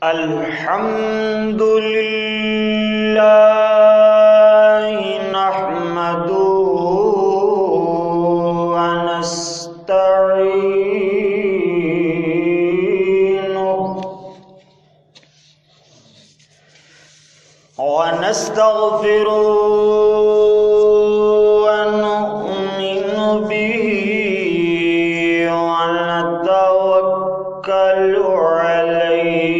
الحمد لله نحمده ونستعينه ونستغفره ونؤمن به ونتوكل عليه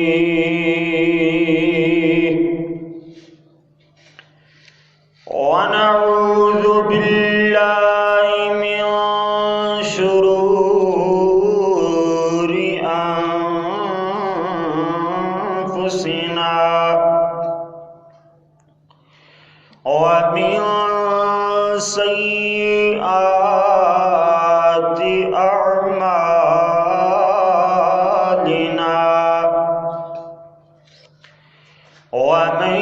ونعوذ بالله من شرور أنفسنا ومن سيئات أعمالنا ومن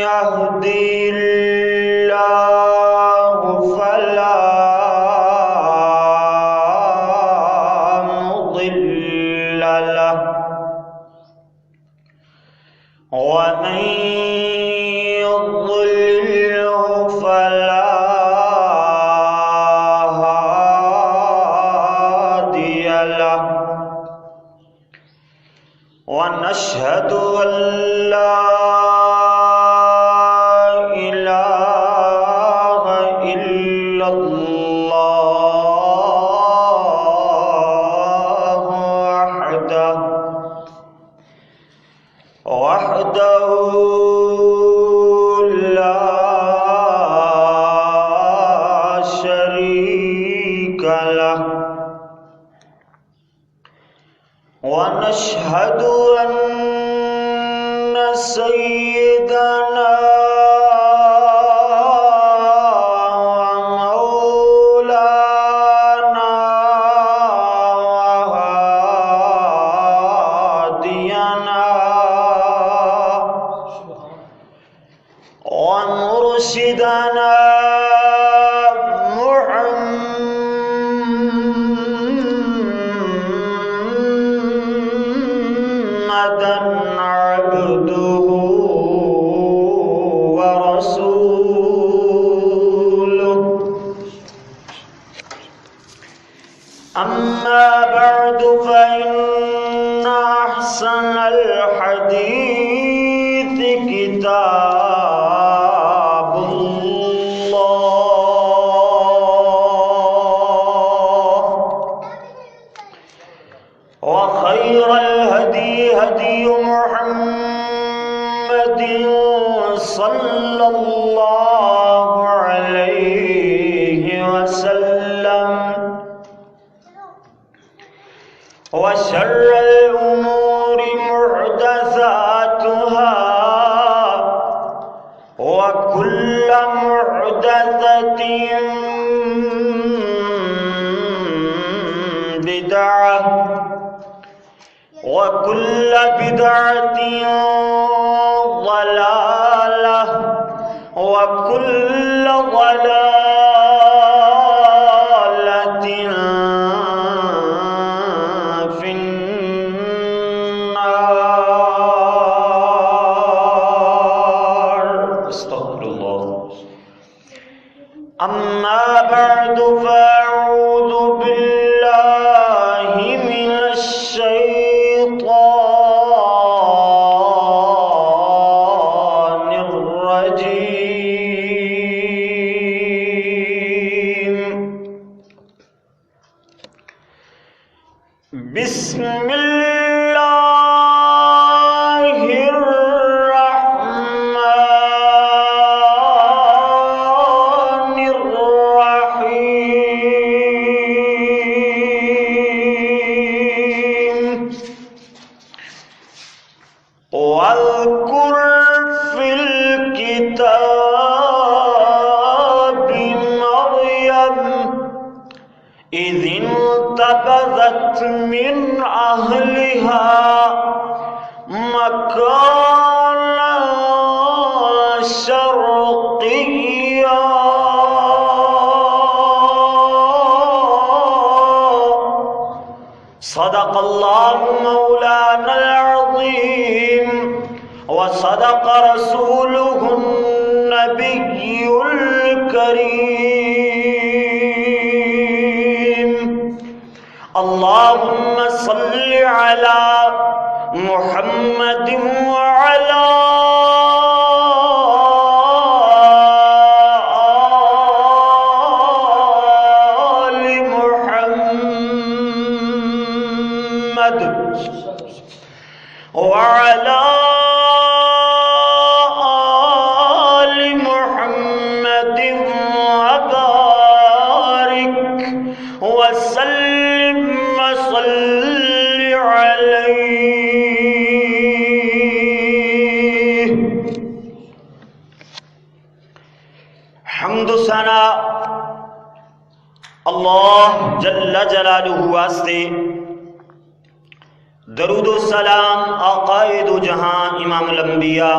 يهدي الله فلا مضل له ومن يضلله فلا هادي له ونشهد أن لا إله إلا الله وحده لا شريك له ونشهد أن سيدنا ومولانا وهادينا ومرشدنا محمدا عبده ورسوله أما بعد فإن أحسن الحديث كتاب الله وخير الهدي هدي محمد صلى الله عليه وسلم وشر الأمور محدثاتها وكل محدثة بدعة وكل بدعة ضلالة وكل ضلالة في النار. استغفر الله. أما بعد فأعوذ بالله من الشيطان الرجيم. بسم الله الرحمن الرحيم. واذكر في الكتاب مريم إذ انتبذت من أهلها مكانا شرقيا صدق اللہ مولانا العظیم وصدق رسولہ النبی الکریم اللہم صل علی محمد وعلی وعلى آل محمد وبارك وسلم وصل عليه. حمد و ثنا اللہ جل جلالہ واسطے، درود و سلام آقائد و جہاں امام الانبیاء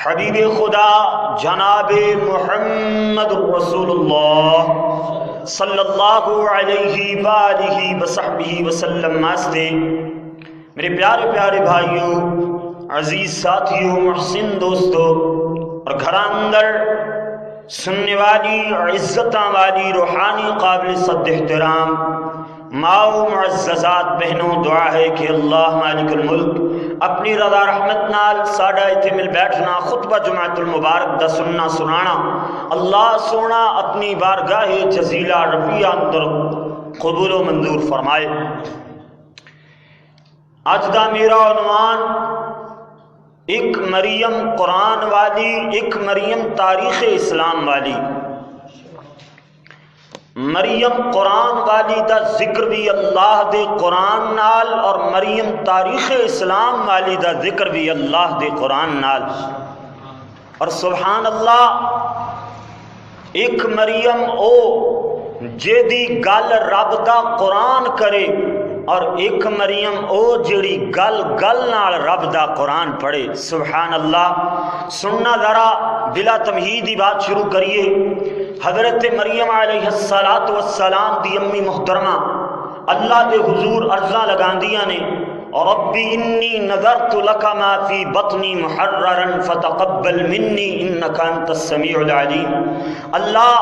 حبیب خدا جناب محمد رسول اللہ صلی اللہ علیہ وآلہ وصحبہ وسلم واسطے، میرے پیارے پیارے بھائیوں، عزیز ساتھیوں، محسن دوستوں اور گھر اندر سننے والی عزتاں والی روحانی قابل صد احترام ماؤ معززات بہنوں، دعا ہے کہ اللہ مالک الملک اپنی رضا رحمت نال ساڈا ایتھے مل بیٹھنا، خطبہ جمعۃ المبارک دا سننا سنانا اللہ سونا اپنی بارگاہ جزیلہ رفیع اندر قبول و منظور فرمائے. اج دا میرا عنوان ایک مریم قرآن والی، ایک مریم تاریخ اسلام والی. مریم قرآن والی دا ذکر بھی اللہ دے قرآن نال، اور مریم تاریخ اسلام والی دا ذکر بھی اللہ دے قرآن نال. اور سبحان اللہ، ایک مریم او جیدی گل رب دا قرآن کرے، اور ایک مریم او جڑی گل گل نال رب دا قرآن پڑھے. سبحان اللہ. سننا ذرا بلا تمہیدی بات شروع کریے. حضرت مریم علیہ السلام دی امی محترمہ اللہ دے حضور عرضاں لگاندیاں نے، ربی انی نذرت لک ما فی بطنی محررا فتقبل منی انک انت السمیع العلیم. اللہ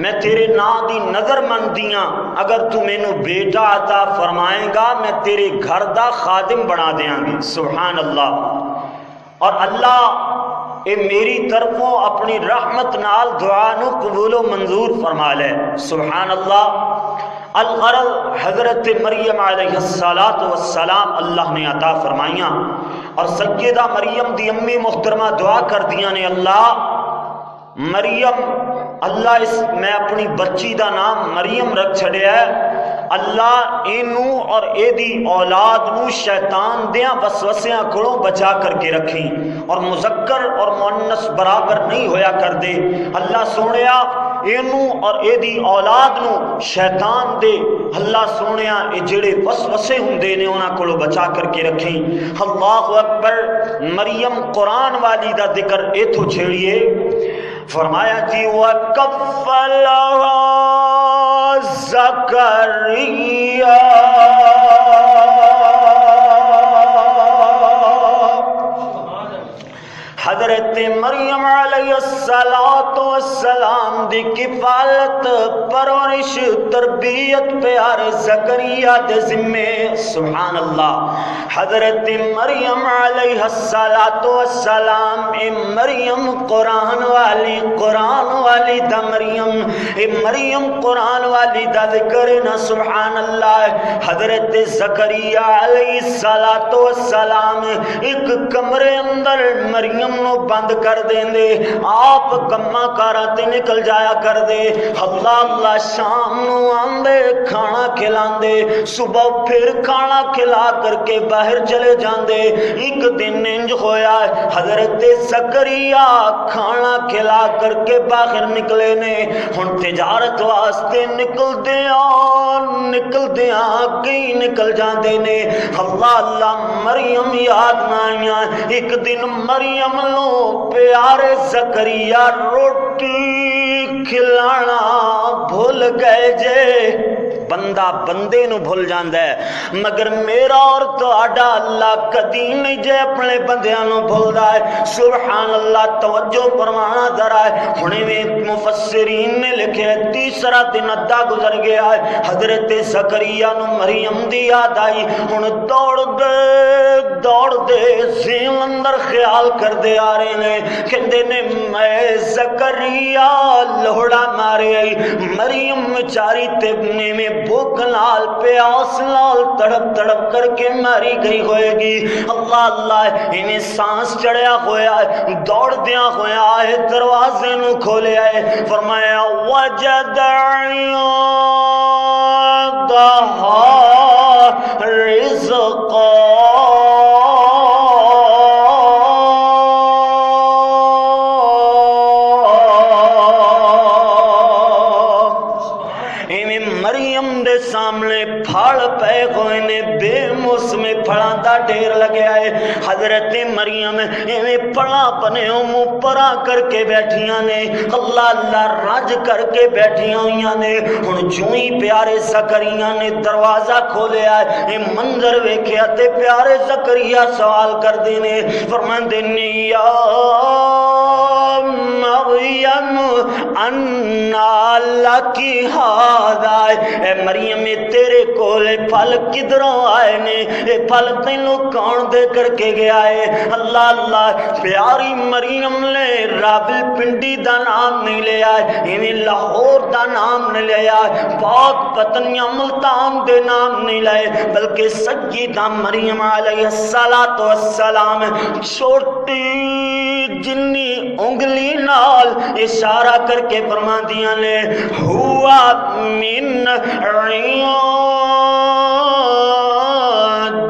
میں تیرے نا دی نظر مندیاں، اگر تو مینوں بیٹا عطا فرمائے گا میں تیرے گھر دا خادم بنا دیاں گی. سبحان اللہ. اور اللہ اے میری طرفوں اپنی رحمت نال دعا نو قبول و منظور فرما لے. سبحان اللہ. الغرض حضرت مریم علیہ السلام اللہ نے عطا فرمائیاں، اور سیدہ مریم دی امی محترمہ دعا کر دیاں نے، اللہ مریم، اللہ اس میں اپنی بچی دا نام مریم رکھ چھڑیا ہے، اللہ اینو اور اے دی اولاد نو شیطان دیاں وسوسیاں کولوں بچا کر کے رکھی، اور مذکر اور مؤنث برابر نہیں ہویا کر دے. اللہ سونیا اینو اور اے دی اولاد نو شیطان دے اللہ سونیا اے جڑے وسوسے ہوندے نے انہاں کولوں بچا کر کے رکھی. اللہ اکبر. مریم قرآن والی دا ذکر ایتھوں چھیڑیے. فرمایا جی وَكَفَّلَهَا زَكَرِيَّا حضرت مریم علیہ السلام دی کفالت پرورش تربیت پیارے زکریا دے ذمے. سبحان اللہ. حضرت مریم علیہ السلام اے مریم قرآن والی دا مریم، اے مریم قرآن والی دا ذکر نا. سبحان اللہ. حضرت زکریا علیہ السلام ایک کمرے اندر مریم نو بند کر دیں دے، آپ کما کاراتے نکل جایا کر دے. اللہ شام نو آندے کھانا کھلاندے، صبح پھر کھانا کھلا کر کے باہر چلے جاندے. ایک دن انج ہویا حضرت زکریا کھانا کھلا کر کے باہر نکلے نے. ہن تجارت واسطے نکل دیاں کئی نکل جاندے نے. اللہ مریم یاد نہ آئیاں. ایک دن مریم نو پیارے زکریا روٹی کھلانا بھول گئے جے. بندہ بندے نو بھول جاندا ہے، مگر میرا اور تہاڈا اللہ کدی نہیں جے اپنے بندیاں نو بھولدا ہے۔ سبحان اللہ، توجہ فرمانا ذرا ہے۔ ہن میں مفسرین نے لکھیا تیسرا دن ادا گزر گیا ہے، حضرت زکریا نو مریم دی یاد آئی۔ ہن دوڑ دے ذہن اندر خیال کردے آ رہے نے، کہندے نے میں زکریا لوڑا مارے آئی، مریم بیچاری تے میں بھوک نال پیاس نال تڑپ تڑپ کر کے ماری گئی ہوئے گی۔ اللہ اللہ، انہیں سانس چڑھیا ہویا ہے، دوڑ دیا ہویا ہے، دروازے نو کھولے آئے، فرمایا وجد عندها رزقا، سامنے پھل پے ہوئے نے، بے موسم پھلاں دا ڈھیر لگیا ہے۔ حضرت مریم ایویں پھلاں بنے منہ پرا کر کے بیٹھیاں نے، اللہ اللہ رج کر کے بیٹھیاں ہوئیاں نے۔ ہن جوں ہی پیارے زکریا نے دروازہ کھولیا ہے، اے منظر ویکھیا تے پیارے زکریا سوال کردے نے، فرماندے نے یا مریم انا لکی ھذا، اے مریم تیرے کولے پھل کدھروں آئے نے، اے پھل تینوں کون دے کر کے گیا ہے؟ اللہ اللہ، پیاری مریم نے رابل پنڈی دا نام نہیں لیا ہے، انہیں لاہور دا نام نہیں لیا ہے، پاک پتنیاں ملتان دے نام نہیں لائے، بلکہ سیدہ مریم علیہ السلام چھوٹی جنی انگلی نال اشارہ کر کے فرما دیا نے ہوا من عند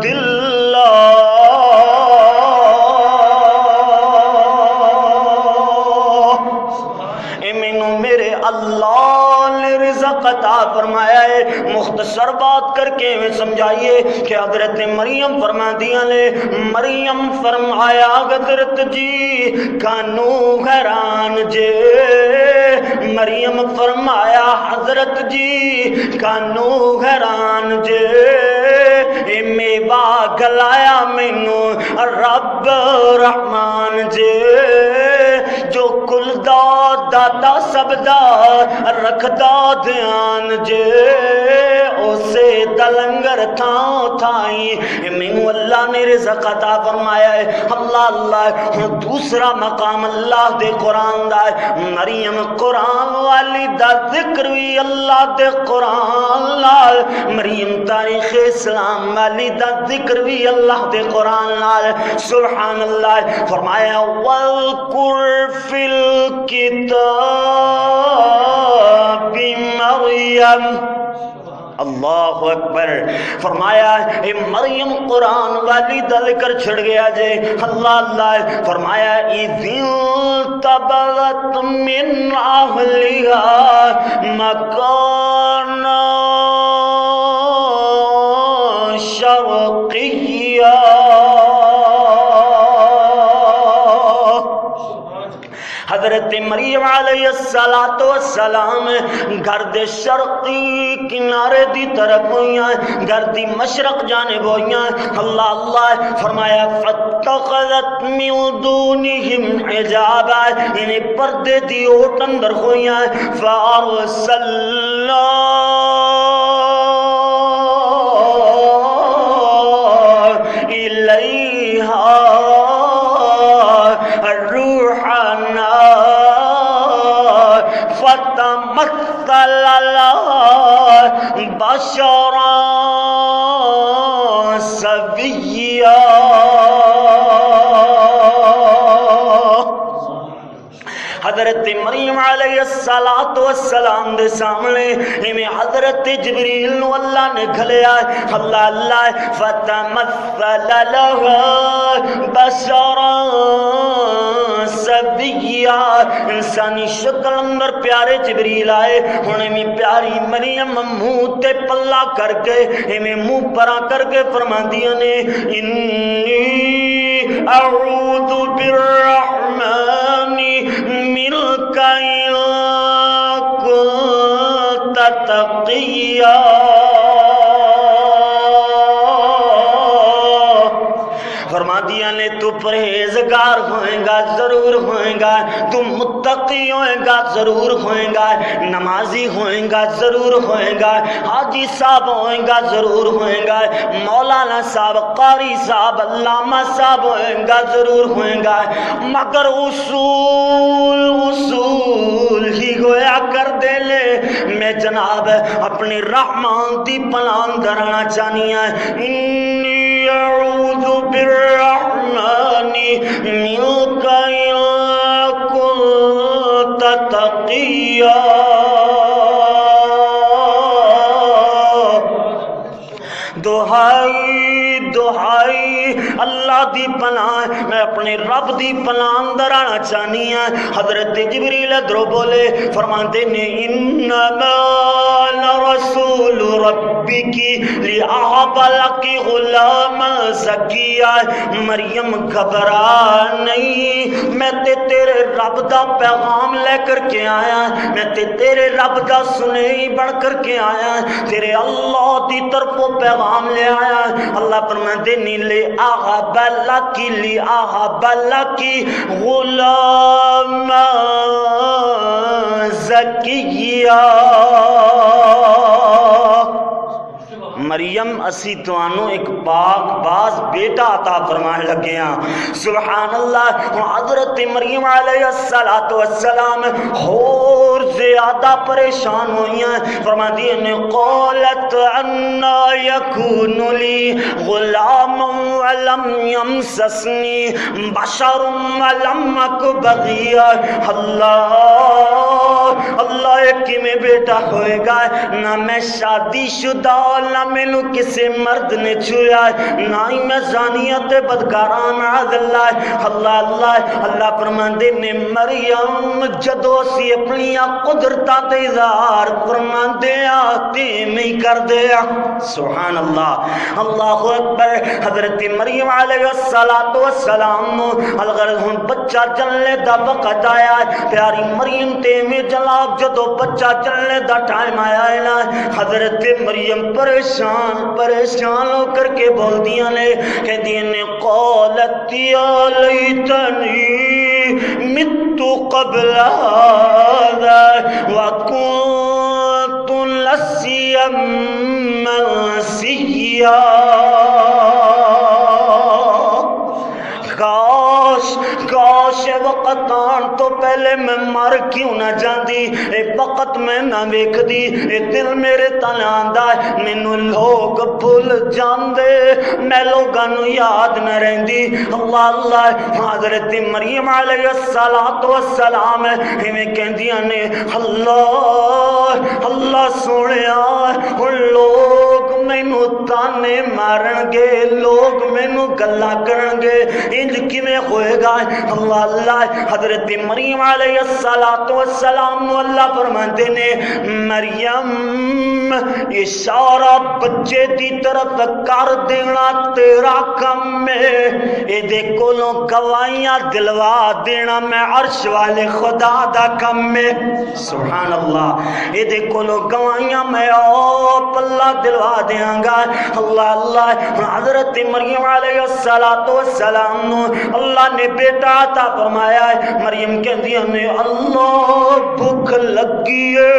اللہ، مینوں میرے اللہ نے رزق عطا فرمایا ہے۔ مختصر بات کر کے میں سمجھائیے کہ حضرت مریم فرما دیا نے، مریم فرمایا حضرت جی کانو حیران جے، مریم فرمایا حضرت جی کانو حیران جے، اے میوا گلایا مینو رب رحمان جے، جو کل دا داتا سب دا رکھدا دھیان جے، اسے دلنگر تھاں تھائی مینو اللہ نے رزق عطا فرمایا ہے۔ اللہ اللہ، دوسرا مقام اللہ دے قرآن دا ہے، مریم قرآن والی دا ذکر بھی اللہ دے قرآن لال، مریم تاریخ اسلام والی دا ذکر بھی اللہ دے قرآن لال۔ سبحان اللہ، فرمایا وَاذْكُرْ فِي الْكِتَابِ مریم، اللہ اکبر، فرمایا اے مریم قرآن والی دا ذکر چھڑ گیا جے۔ اللہ اللہ، فرمایا اِذِ انتبذت من اہلہا مکانا شرقیہ، حضرت مریم علیہ السلام گھر دے شرقی کنارے دی طرف ہوئیاں، گھر دی مشرق جانب ہوئیاں۔ اللہ اللہ، فرمایا فاتخذت من دونہم حجابا، انہیں پردے دی اوٹ اندر ہوئیاں، فارسلنا الیہا روحنا فتمثل لها بشرا سویا، حضرت مریم علیہ السلام دے سامنے ہمیں حضرت جبریل نو اللہ نے گھلیا، اللہ اللہ، فتمثل لها بشرا سویا، انسانی شکل اندر پیارے جبریل آئے، انہیں میں پیاری مریم منہ تے پلہ کر کے ہمیں منہ پرا کر کے فرما دیا نے انی اعوذ بالرحمن منک ان کنت تقیا، فرماندیاں نے تو پرہیزگار ہوئے گا ضرور ہوئے گا، تو متقی ہوئے گا ضرور ہوئے گا، نمازی ہوئے گا ضرور ہوئے گا، حاجی صاحب ہوئے گا ضرور ہوئے گا، مولانا صاحب، قاری صاحب، علامہ صاحب ہوئے گا ضرور ہوئے گا، مگر اصول ہی گویا کر دے لے میں جناب اپنی رحمان دی پناہ درنا چاہنی ہے۔ انی اعوذ بالرحمن منک ان کنت تقیا، دہائی اللہ دی پناہ، میں اپنے رب دی پناہ اندر آنا چاہنی ہے۔ حضرت جبریل ادھروں بولے فرماتے نے انما انا رسول ربک لأہب لک غلاما زکیا، مریم گھبرا نہیں، میں تیرے رب دا پیغام لے کر کے آیا، میں تیرے رب دا سنئی بڑھ کر کے آیا، تیرے اللہ دی طرف پیغام لے آیا۔ اللہ فرماتے ہیں لأہب لک غلاما زکیا، مریم اسی توانو ایک پاک باز بیٹا عطا فرمائے لگے ہیں۔ سبحان اللہ۔ حضرت مریم علیہ السلام اور زیادہ پریشان ہوئی ہیں، فرماتی ہیں قالت انا یکون لی غلام ولم یمسسنی بشر ولم اک بغیا، اللہ ایک میں بیٹا ہوئے گا، نہ میں شادی شدہ نہ مینو کسی مرد نے چھویا، نہ ہی میں زانیت بدکاراں معاذ اللہ۔ اللہ فرماندے نے مریم جدو سی اپنی قدرتاں تے اظہار فرماندے آتے میں کر دیا۔ سبحان اللہ، اللہ اکبر۔ حضرت مریم علیہ السلام الغرض ہن بچہ جلنے دا وقت آیا ہے، پیاری مریم تے میں جناب جدو بچہ جلنے دا ٹائم آیا ہے نا، حضرت مریم پریشان ہو کر کے بول دیا نے، کہہ دیا نے قالت یا لیتنی مت قبل هذا وکنت نسیا منسیا، کاش وقت آن تو پہلے میں مر کیوں نہ جاندی، اے وقت میں نہ ویکھ دی، اے دل میرے تن آندا ہے مینوں لوگ بھول جاندے، میں لوگاں نوں یاد نہ رہندی۔ اللہ حضرت مریم علیہ السلام ایویں کہندیاں نے اللہ سونیا ہن لوگ مینوں تانے مارن گے، لوگ مینوں گلاں کرن گے، انج کیویں ہوئے گا؟ اللہ حضرت مریم علیہ السلام نو اللہ فرماندے نے مریم اشارہ بچے دی طرف کر دینا تیرا کم ہے، اے دے کولوں گواہیاں دلوا دینا میں عرش والے خدا دا کم ہے۔ سبحان اللہ، اے دے کولوں گواہیاں میں آپ اللہ دلوا دیاں گا۔ اللہ حضرت مریم علیہ السلام نو اللہ نے بیٹا عطا فرمایا ہے۔ مریم کہندیاں نے اللہ بھوک لگی ہے،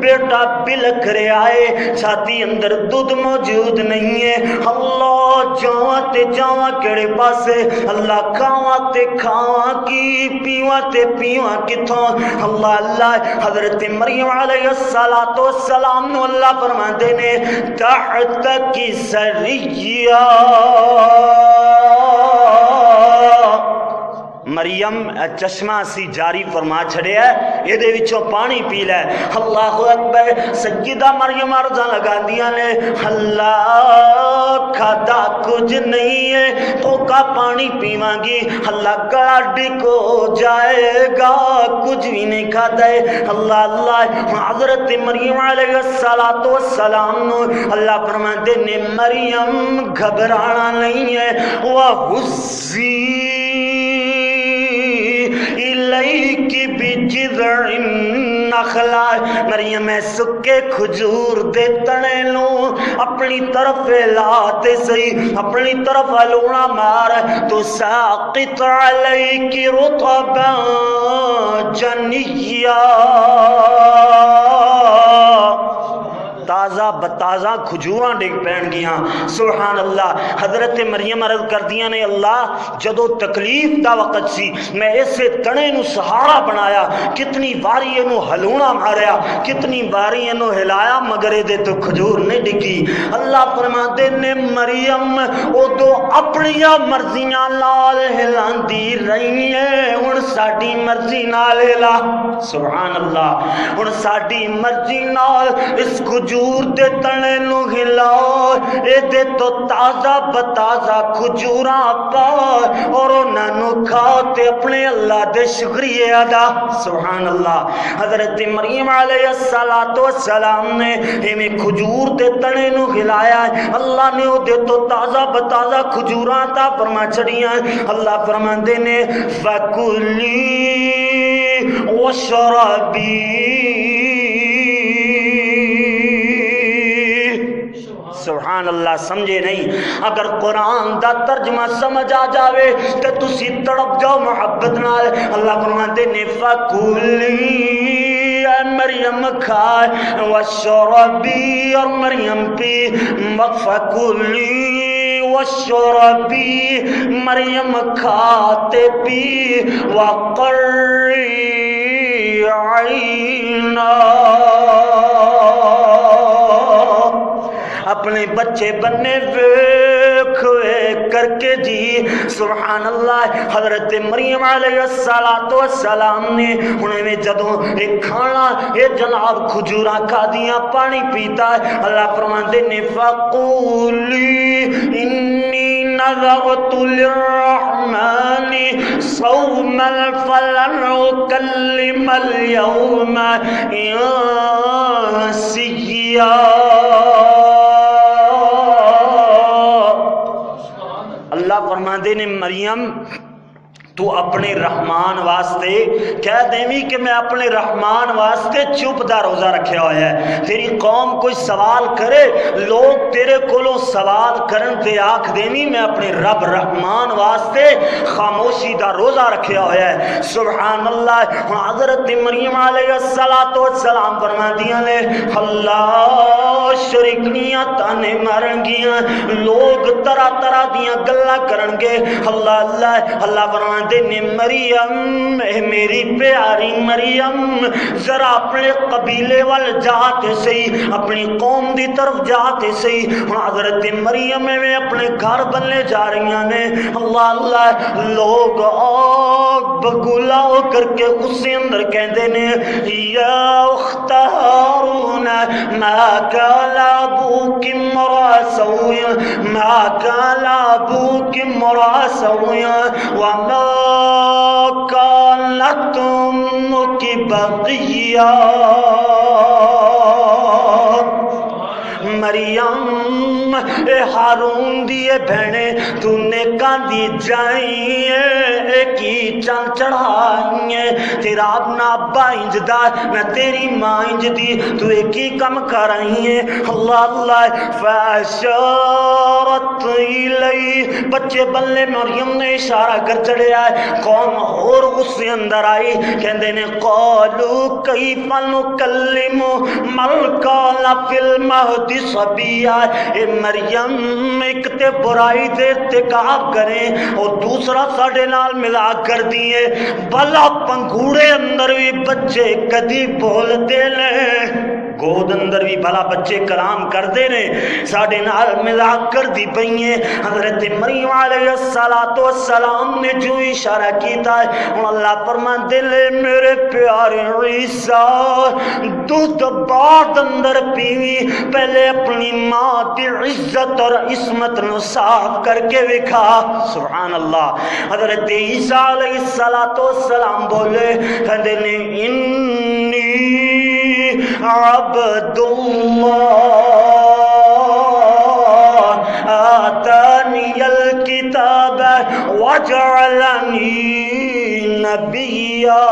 بیٹا بلک رہا ہے، چھاتی اندر دودھ موجود نہیں ہے، اللہ جاواں تے جاواں کیڑے پاسے، اللہ کھاواں تے کھاواں کی، پیواں تے پیواں کتھوں؟ اللہ حضرت مریم علیہ السلام نو اللہ فرماندے نے تحت کی سریہ، مریم چشمہ سی جاری فرما چھڑیا ہے، یہ دے وچوں پانی پی لے۔ اللہ اکبر۔ سیدہ مریم عرضاں لگا دیا نے اللہ کھادا کچھ نہیں ہے تو کا پانی پیواں گی، اللہ گلا ڈکو جائے گا، کچھ بھی نہیں کھادا ہے۔ اللہ حضرت مریم علیہ السلام نو اللہ فرماتے نے مریم گھبرانا نہیں ہے، وَحُزِّي إِلَيْكِ بِجِذْعِ النَّخْلِ النخلا مریم سکے کھجور دے تنے نو اپنی طرف لاتے سہی اپنی طرف لونا مار تو ساقط علیک رطبا جنیا تازہ بتازہ کھجوراں ڈگ پین گیاں سبحان اللہ حضرت مریم عرض کر دیاں نے اللہ جدو تکلیف دا وقت سی میں اسے تنے نو سہارا بنایا کتنی باری انو ہلونا ماریا کتنی باری انو ہلایا مگر دے تو کھجور نہیں ڈگی اللہ فرماتے نے مریم او دو اپنی مرضیاں نال ہلان دی رہی ہیں ان ساڑی مرضی نال ہلا سبحان اللہ ان ساڑی مرضی نال اس کھجور دے تنے نو ہلاؤ اے دے تو تازہ بتازہ کھجوراں پا اور انہاں نو کھاؤ تے اپنے اللہ دے شکریہ ادا سبحان اللہ حضرت مریم علیہ السلام نے ہمیں کھجور دے تنے نو ہلایا اللہ نے دے تو تازہ بتازہ کھجوراں تا فرما چھڑیاں اللہ فرماندے نے فَكُلِي وَاشْرَبِي سبحان اللہ سمجھے نہیں اگر قرآن دا ترجمہ سمجھ آ جاوے تے تسی تڑپ جاؤ محبت نال اللہ فرماتے نے فَكُلِي اے مریم کھائے وَاشْرَبِي اور مریم پی فَكُلِي وَاشْرَبِي مریم کھاتے پی وَقَرِّ عَيْنَا اپنے بچے بننے ویکھ کر کے جی سبحان اللہ حضرت مریم علیہ السلام نے انہیں میں جدوں ایک کھانا یہ جناب کھجوراں کھا دیاں پانی پیتا ہے اللہ فرماتے نے فَقُولِي إِنِّي نَذَرْتُ لِلرَّحْمَنِ صَوْمًا فَلَنْ أُكَلِّمَ الْيَوْمَ إِنسِيًّا اللہ فرماندے نے مریم تو اپنے رحمان واسطے کہہ دیوی کہ میں اپنے رحمان واسطے چپ دا روزہ رکھیا ہوا ہے تیری قوم کوئی سوال کرے لوگ تیرے کولوں سوال کرن تے آکھ دیوی میں اپنے رب رحمان واسطے خاموشی دا روزہ رکھیا ہوا ہے سبحان اللہ حضرت مریم علیہ السلام فرما دیا نے اللہ شریکنیاں تانے مارن گیاں لوگ طرح طرح دیاں گلاں کرن گے اللہ اللہ اللہ فرما نے مریم میری پیاری مریم ذرا اپنے قبیلے وال جاتے سہی اپنی قوم دی طرف جاتے سہی حضرت مریم میں اپنے گھر بننے جا رہی ہیں اللہ اللہ لوگ آگ بگولا ہو کر کے اس سے اندر کہندے نے یا اخت ہارون ما کان ابوک امرا سوء ما کان ابوک امرا سوء وما كانت أمك بغيا مریم اے ہارون دیے بہنے تو نے کاندی جائیں کی چل چڑھائیں تیرا اپنا ابا انجدہ نہ تیری ماں انجدی تو ایک ہی کم کر رہی ہیں اللہ اللہ فاشارت الی بچے بلنے مریم نے اشارہ کر چڑھے آئے قوم اور غصے اندر آئی کہندے نے قالو کیف نکلم من کان فی المہد صبیا اے مریم ایک تے برائی دے ارتکاب کریں اور دوسرا ساڑے نال ملا کر دیئے بلا پنگوڑے اندر بھی بچے کدی بول دے لیں گود اندر بھی بھلا بچے کلام کر دے رہے ساڑے نال ملا کر دی پئیے حضرت مریم علیہ السلام نے جو اشارہ کیتا ہے اللہ فرمان دلے میرے پیارے عیسیٰ دودھ بعد اندر پیوی پہلے اپنی ماں دی عزت اور عصمت نو صاف کر کے وکھا سبحان اللہ حضرت عیسیٰ علیہ السلام بولے کہتے نے انی عبد اللہ آتانی الکتاب وجعلنی نبیا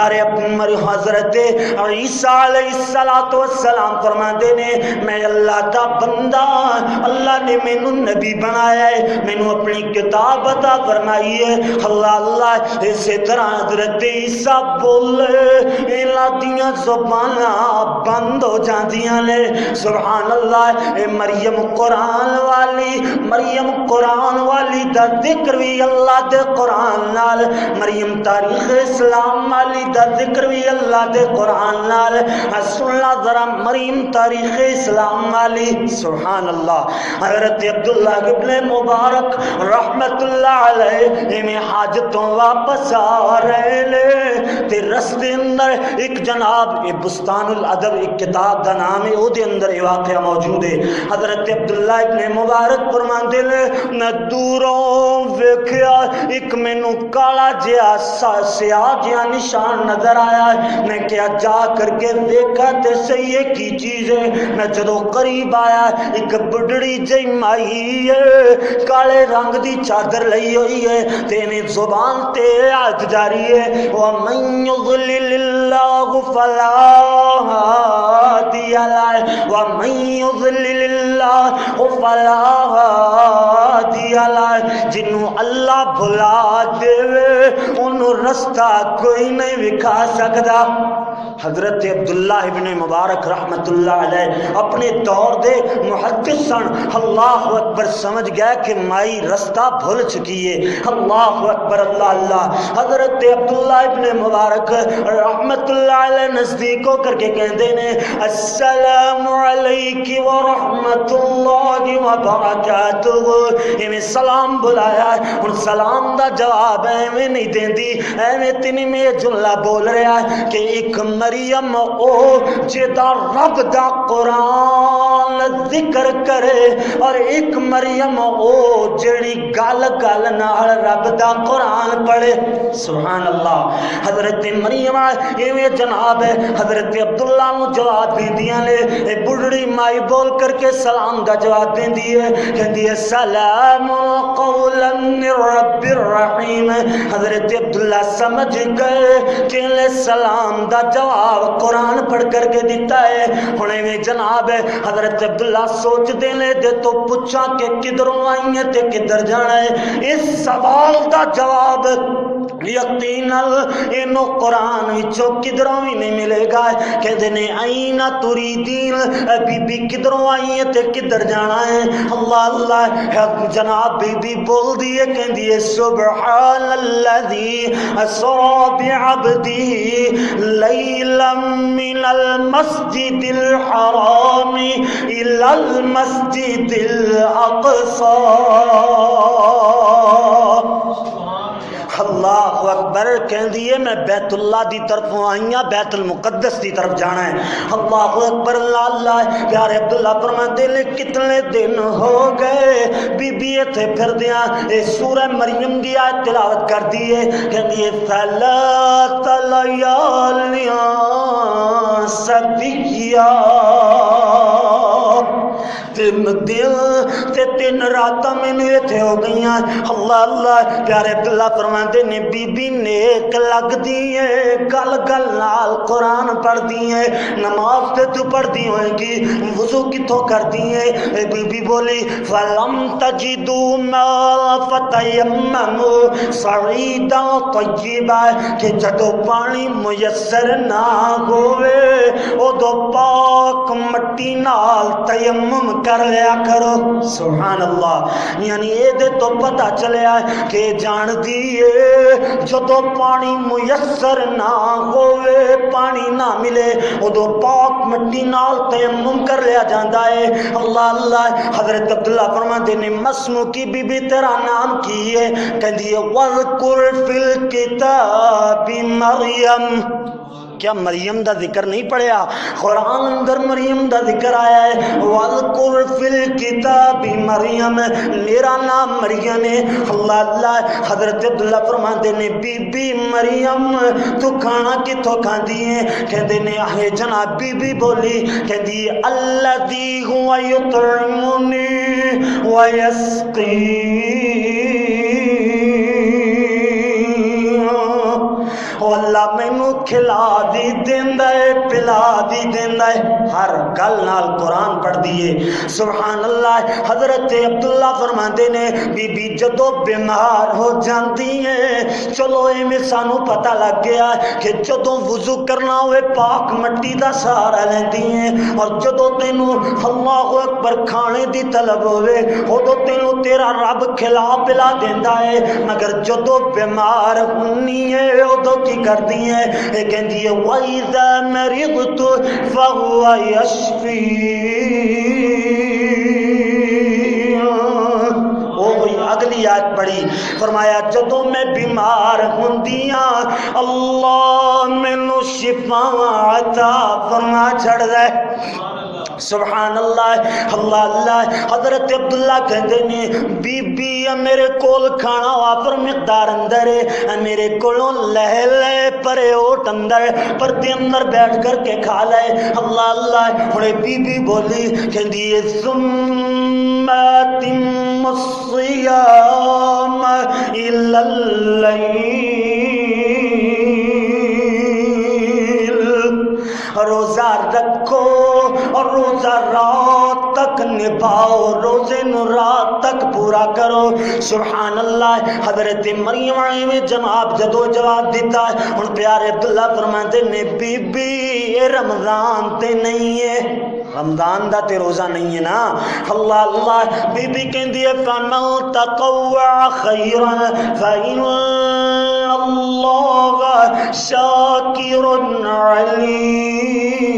پیارے حضرت عیسیٰ علیہ السلام فرماتے نے میں اللہ دا بندہ، اللہ نے مینوں نبی بنایا ہے، مینوں اپنی کتاب عطا فرمائی ہے۔ اللہ اسی طرح حضرت عیسیٰ بولے انہاں دیاں زباناں بند ہو جاندیاں نے۔ سبحان اللہ، مریم قرآن والی دا ذکر بھی اللہ دے قرآن نال، مریم تاریخ اسلام والی دا ذکر بھی اللہ دے قرآن نال۔ سننا ذرا مریم تاریخ اسلام والی، سبحان اللہ۔ حضرت عبداللہ ابن مبارک رحمت اللہ علیہ میں حاجتوں واپس آ رہے لے تے رستے اندر ایک جناب بستان الادب ایک کتاب دا نام ہے، او دے اندر یہ واقعہ موجود ہے۔ حضرت عبداللہ ابن مبارک فرماندے نے میں دوروں ویکھیا ایک مینوں کالا جہا سیاہ جہا نشان نظر آیا، میں کیا جا کر کے دیکھا تے صحیح ہے کی چیز ہے۔ میں جدو قریب آیا ایک بڑھڑی جئی مائی ہے، کالے رنگ دی چادر لئی ہوئی ہے، تینے زبان تے آیت جاری ہے وَمَن يُضْلِلِ اللَّهُ فَلَا هَادِيَ لَهُ وَمَن يُضْلِلِ اللَّهُ فَلَا هَادِيَ لَهُ، جنوں اللہ بھلا دے انہوں رستہ کوئی نہیں وکھا سکدا۔ حضرت عبداللہ ابن مبارک رحمت اللہ علیہ اپنے دور دے محدث سن، اللہ اکبر سمجھ گیا کہ مائی رستہ بھول چکی ہے۔ اللہ اکبر، اللہ اللہ۔ حضرت عبداللہ ابن مبارک رحمت اللہ علیہ نزدیک ہو کر کے کہتے ہیں السلام علیک ورحمت اللہ وبرکاتہ، میں سلام بلایا ہے، اور سلام دا جواب ایویں نہیں دیندی، ایویں تینی میں جملہ بول رہا ہے کہ ایک مریم او جدا رب دا قرآن ذکر کرے، اور ایک مریم او جڑی گل گل نال رب دا قرآن پڑھے۔ سبحان اللہ۔ حضرت مریم ایویں جناب ہے حضرت عبداللہ نو جواب دیندیاں نے، بڑھڑی مائی بول کر کے سلام دا جواب دیندی ہے، کہندی ہے سلام قولا من رب الرحیم۔ حضرت عبداللہ سمجھ گئے کہ سلام دا جواب قرآن پڑھ کر کے دیتا ہے۔ ہونے میں جناب ہے حضرت عبداللہ سوچ دینے دے تو پوچھا کہ کدھروں آئی ہیں تے کدھر جانا ہے۔ اس سوال دا جواب یقیناً انو قرآن وچوں کدھروں بھی نہیں ملے گا۔ کہتے ہیں این تریدین، بی بی کدھروں آئی ہیں تے کدھر جانا ہے؟ اللہ اللہ۔ جناب بی بی بول دیئے کہندی ہے سبحان الذی اسری بعبدہ لیلا من المسجد الحرام الی المسجد الاقصی۔ اللہ اکبر، کہہ دیئے میں بیت اللہ دی طرف آئیاں، بیت المقدس دی طرف جانا ہے۔ اللہ اکبر، اللہ اللہ۔ پیارے عبداللہ فرماتے ہیں کتنے دن ہو گئے بی بی تھے پھر دیاں اے سورہ مریم دی آیت تلاوت کر دیئے، کہہ دیئے ثلاث لیالیاں سبیہ، تین دن تے تین راتاں میں نے تھے ہو گئیاں۔ اللہ اللہ۔ پیارے عبداللہ فرماتے نے بی بی نیک لگ دیئے، گل گل نال قرآن پڑھ دیئے، نماز تے تو پڑھ دی ہوئے گی، وضو کی تو کر دیئے۔ بی بی بولی فَلَمْ تَجِدُوا مَا فَتَيَمَّمُوا صَعِيدًا طَيِّبًا، کہ جدو پانی میسر نہ ہوئے او دو پاک مٹی نال تیمم کر لیا کرو۔ سبحان اللہ۔ یعنی اے دے تو پتہ چلیا کہ جان دیئے جدو پانی میسر نہ ہوئے، پانی نہ ملے ادو پاک مٹی نال تیمم کر لیا جاندہ ہے۔ اللہ اللہ۔ حضرت عبداللہ فرماتے نے مسمو کی بی بی تیرا نام کی ہے؟ کہندی ہے وَذْكُرْ فِي الْكِتَابِ مَرْيَمْ۔ کیا مریم دا ذکر نہیں پڑھیا؟ قرآن اندر مریم دا ذکر آیا ہے وَذْكُرْ فِي الْكِتَابِ مَرْيَمْ، میرا نام مریم ہے۔ اللہ اللہ۔ حضرت عبداللہ فرماتے نے بی بی مریم تو کھانا کتوں کھاندی ہیں؟ کہتے ہیں آہے جناب بی بی بولی، کہتی الذی هو یطعمنی ویسقین، اللہ مینوں کھلا دی دیندا ہے پلا دی دیندا ہے ہر گل نال قرآن پڑھ دیے سبحان اللہ حضرت عبداللہ فرماندے نے بی بی جدو بیمار ہو جاندی ہیں چلو ایویں سانو پتہ لگ گیا کہ جدو وضو کرنا ہوئے پاک مٹی دا سہارا لیندی ہیں اور جدو تینوں اللہ اکبر کھانے دی طلب ہوئے ادو تینوں تیرا رب کھلا پلا دیندا ہے مگر جدو بیمار ہونی ہے ادو کی کردی ہے یہ کہندی ہے وَإِذَا مَرِضْتُ فَهُوَ يَشْفِينِ اگلی آیت پڑھی فرمایا جدو میں بیمار ہوندیاں اللہ مینوں شفا عطا فرما چھڑ دے سبحان اللہ اللہ اللہ حضرت عبداللہ کہندے نے بی بی میرے کول کھانا وافر مقدار اندر ہے میرے کولوں لہ لے پرے اوٹ اندر پردے اندر بیٹھ کر کے کھا لے اللہ اللہ ہنے بی بی بولی کہندی ہے ثم اتم الصیام الی اللیل روزہ رکھو اور روزہ رات تک نبھاؤ روزے نو رات تک پورا کرو سبحان اللہ حضرت مریم میں جناب جدو جواب دیتا ہے ان پیارے عبداللہ فرماتے نے بی بی یہ رمضان تے نہیں ہے رمضان دا تے روزہ نہیں ہے نا اللہ اللہ بی بی کہندی ہے فَمَن تَطَوَّعَ خَيْرًا فَإِنَّ اللَّهَ شَاكِرٌ عَلِيمٌ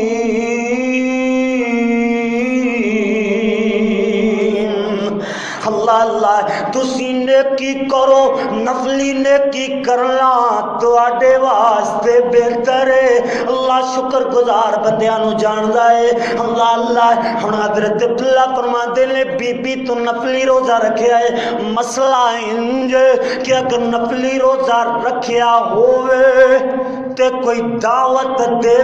اللہ اللہ تسی نیکی کرو نفلی نیکی کرنا تواڈے واسطے بہتر ہے اللہ شکر گزار بندیاں نو جاندا ہے اللہ اللہ ہن حضرت عبداللہ فرماتے نے بی بی تو نفلی روزہ رکھیا ہے مسئلہ انج کہ اگر نفلی روزہ رکھیا ہوئے تے کوئی دعوت دے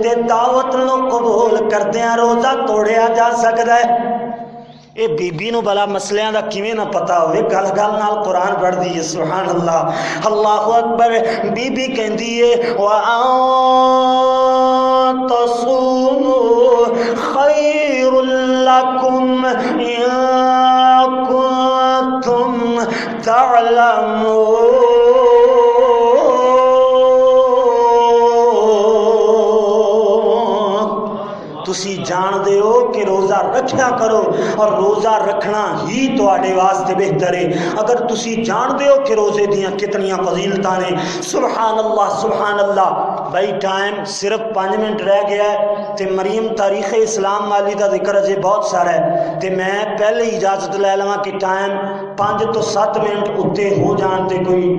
تے دعوت نو قبول کردیاں روزہ توڑیا جا سکدا ہے اے بی بی نو بلا مسئلیاں دا کیویں نہ پتہ ہوئے گل گل نال قرآن پڑھ دیئے سبحان اللہ اللہ اکبر بی بی کہندی ہے وَأَن تَصُومُوا خَيْرٌ لَكُمْ إِن كُنتُمْ تَعْلَمُونَ تسی جان دے ہو کہ روزہ رکھنا کرو اور روزہ رکھنا ہی تواڈے واسطے بہتر ہے اگر تسی جان دے ہو کہ روزے دیاں کتنیاں فضیلتاں نے سبحان اللہ بھائی ٹائم صرف 5 منٹ رہ گیا ہے تے مریم تاریخ اسلام والی دا ذکر اجے بہت سارا ہے تے میں پہلے اجازت لے لواں کہ ٹائم 5 تو 7 منٹ اتے ہو جان تے کوئی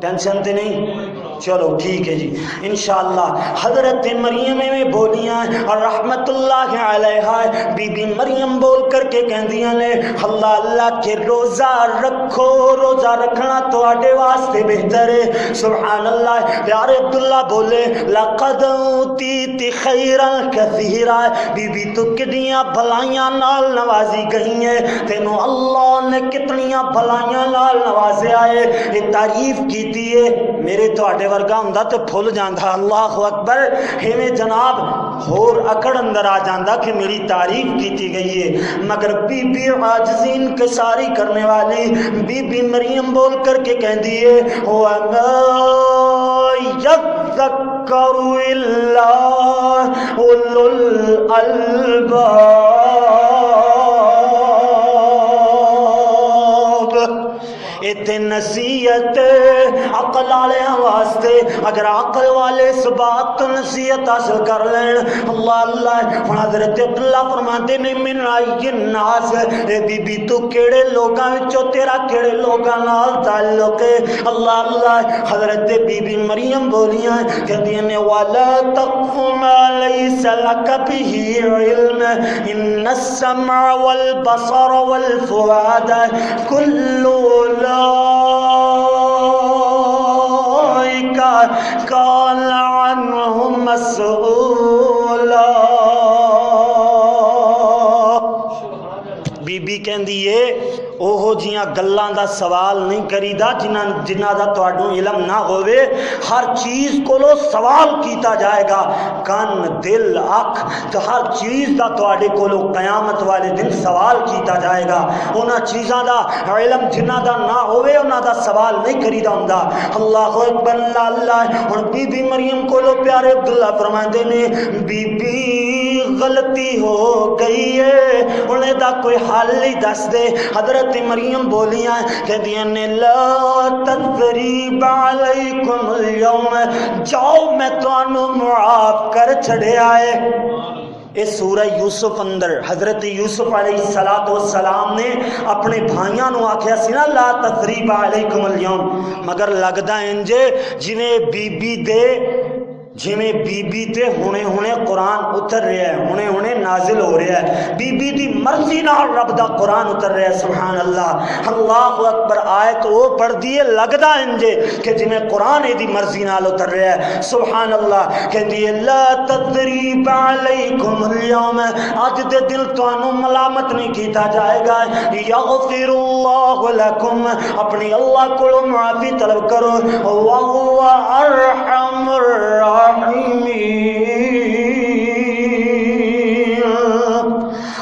ٹینشن تے نہیں چلو ٹھیک ہے جی انشاءاللہ حضرت مریم میں بولیاں اور رحمت اللہ علیہ بی بی مریم بول کر کے کہندیاں نے اللہ اللہ کہ روزہ رکھو روزہ رکھنا تو آڈے واسطے بہتر ہے سبحان اللہ پیارے عبداللہ بولے لقد اوتیت خیرا کثیرا بی بی تو کتنیاں بھلائیاں نال نوازی گئی ہیں تینوں اللہ نے کتنیاں بھلائیاں نال نوازے آئے یہ تعریف کیتی ہے میرے تو آڈے ورگا ہوندا تے پھول جاندا اللہ اکبر ہمیں جناب ہور اکڑ اندر آ جاندا کہ میری تعریف کیتی گئی ہے مگر بی بی عاجزین کے ساری کرنے والی بی بی مریم بول کر کے کہندی ہے وَمَا يَذَّكَّرُ إِلَّا أُولُو الْأَلْبَابِ ایتے نصیحت عقل والے واسطے اگر عقل والے اس بات تو نصیحت حاصل کر لین اللہ اللہ حضرت عبداللہ فرماتے نے من آئی الناس اے بی بی تو کیڑے لوگاں وچوں تیرا کیڑے لوگاں نال تعلق ہے اللہ اللہ حضرت بی بی مریم بولیاں کہندیاں نے وَلَا تَقْفُ مَا لَيْسَ لَكَ بِهِ عِلْمٌ إِنَّ السَّمْعَ وَالْبَصَرَ وَالْفُؤَادَ كُلُّ أولئك كان عنه مسؤولا بی بی کہندی ہے اوہو جیاں گلاں دا سوال نہیں کریدا جنہاں دا تواڈوں علم نہ ہووے. ہر چیز کولو سوال کیتا جائے گا، کان دل اکھ تو ہر چیز دا تواڈے کولو قیامت والے دن سوال کیتا جائے گا. انہاں چیزاں دا علم جنہاں دا نہ ہووے انہاں دا سوال نہیں کریدا ہوندا. اللہ اکبر اللہ اللہ. ہن بی بی مریم کولو پیارے عبداللہ فرماندے نے بی بی غلطی ہو گئی ہے، انہیں دا کوئی حال نہیں دس دے. حضرت مریم بولیاں کہدیاں نے لا تثریب علیکم اليوم، جاؤ میں تانوں معاف کر چھڑیا ہے. اس سورہ یوسف اندر حضرت یوسف علیہ السلام نے اپنے بھائیاں نو آکھیا سی نا لا تثریب علیکم اليوم، مگر لگدا انجے جویں بی بی تے ہونے قرآن اتر رہا ہے، ہونے نازل ہو رہا ہے، بی بی دی مرضی نال رب دا قرآن اتر رہا ہے. سبحان اللہ اللہ اکبر. آیت وہ پڑھ دیے لگدا انجے کہ جویں قرآن دی مرضی نال اتر رہا ہے. سبحان اللہ. کہندی لا تثریب علیکم اليوم، اج دے دل تانوں ملامت نہیں کیتا جائے گا. یغفر اللہ لکم، اپنی اللہ کولوں معافی طلب کرو. وہو ارحم الراحمین،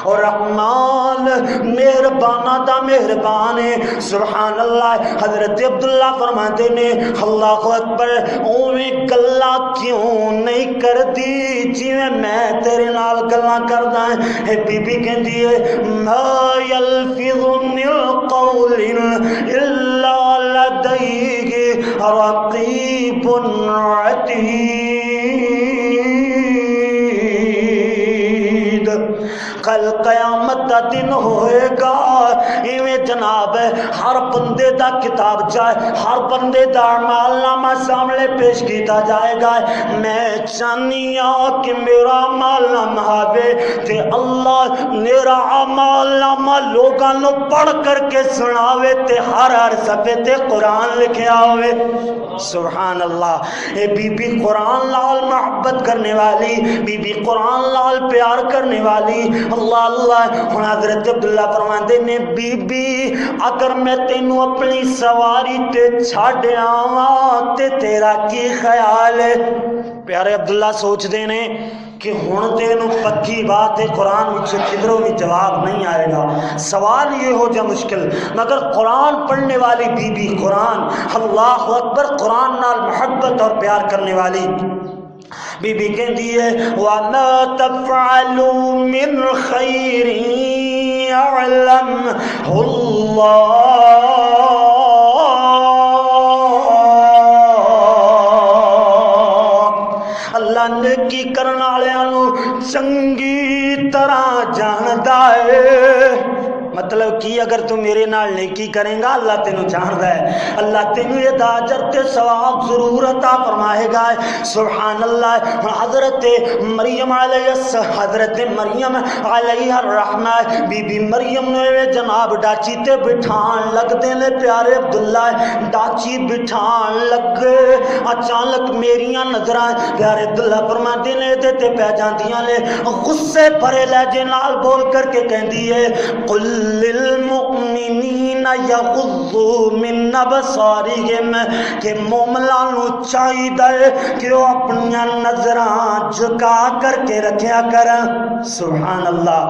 اور رحمان مہربانہ دا مہربان ہے. سبحان اللہ. حضرت عبداللہ فرماتے نے اللہ اکبر اویں گلاں کیوں نہیں کردی جویں میں تیرے نال گلاں کردا ہے. بی بی کہندی ہے ما یلفظ من قول الا لدیہ رقیب عتید. کل قیامت دا دن ہوئے گا ایویں جناب ہر بندے دا کتاب چاہے ہر بندے دا اعمال نامہ سامنے پیش کیتا جائے گا. میں چاہنی ہوں کہ میرا اعمال نامہ آوے تے اللہ میرا اعمال نامہ لوگاں نو پڑھ کر کے سناوے تے ہر صفحے تے قرآن لکھیا ہوئے. سبحان اللہ. اے بی بی قرآن لال محبت کرنے والی، بی بی قرآن لال پیار کرنے والی. اللہ اللہ. ہن حضرت عبداللہ فرماندے نے بی بی اگر میں تینوں اپنی سواری تے چھڈ آواں تے تیرا کی خیال ہے؟ پیارے عبداللہ سوچ دے نے کہ ہن تینوں پکی بات ہے قرآن وچ کدھروں بھی جواب نہیں آئے گا. سوال یہ ہو جا مشکل، مگر قرآن پڑھنے والی بی بی قرآن اللہ اکبر قرآن نال محبت اور پیار کرنے والی بی بی کہندی ہے وَمَا تَفْعَلُوا مِنْ خَيْرٍ يَعْلَمْهُ اللَّهُ. اللہ نیکی کرن والےاں نو چنگی طرح جاندا ہے. مطلب کی اگر تو میرے نال نیکی کریں گا اللہ تینوں جاندا ہے، اللہ تینوں یہ اجر تے ثواب ضرور عطا فرمائے گا. سبحان اللہ. حضرت مریم علیہ الرحمہ بی بی مریم نے جناب ڈاچی تے بٹھان لگدے نے پیارے عبداللہ ڈاچی بٹھان لگے اچانک میریاں نظراں پیارے عبداللہ فرماندے نے تے پہ جاندیاں نے غصے بھرے لہجے نال بول کر کے کہندی ہے قل للمؤمنین یغضوا من ابصارہم، کہ مومناں نو چاہیے کہ وہ اپنی نظراں جھکا کر کے رکھیا کرن. سبحان اللہ.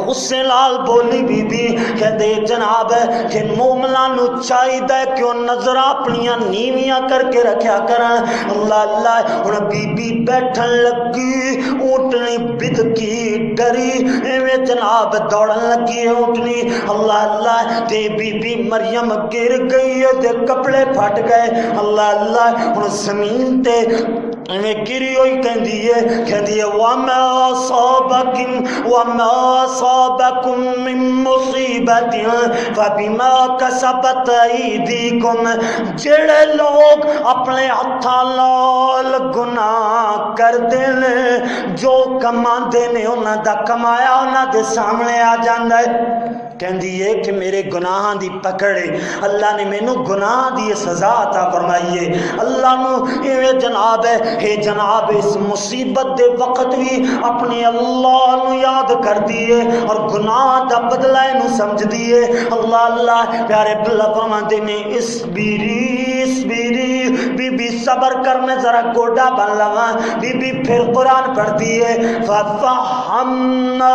غصے نال بولی بی بی کہندے جناب کہ مومناں نو چاہیے کہ وہ نظراں اپنی نیویاں کر کے رکھیا کرن. اللہ اللہ. ہن بی بی بیٹھن لگی اونٹنی بدکی ڈری ایویں جناب دوڑن لگی ہے اونٹنی. اللہ اللہ. تے بی بی مریم گر گئی ہے تے کپڑے پھٹ گئے. اللہ اللہ. ہن زمین تے میں گری ہوئی کہندی ہے وَمَا صَابَكُم مِّن مُّصِيبَةٍ فَبِمَا كَسَبَتْ أَيْدِيكُمْ. جڑے لوگ اپنے ہتھاں نال گناہ کردے نے جو کماندے نے انہاں دا کمایا انہاں دے سامنے آ جاندا ہے. کہندی ہے کہ میرے گناہاں دی پکڑے اللہ نے مینوں گناہ دی سزا عطا فرمائی ہے. اللہ نو اے جناب اس مصیبت دے وقت بھی اپنے اللہ نو یاد کر دیے اور گناہ دا بدلہ نو سمجھ دیے. اللہ پیارے اللہ فرماتے نے اس بیری بی بی صبر کر میں ذرا گوڈا بن لواں. بی بی پھر قرآن پڑھ دیے فَفَحَّمْنَا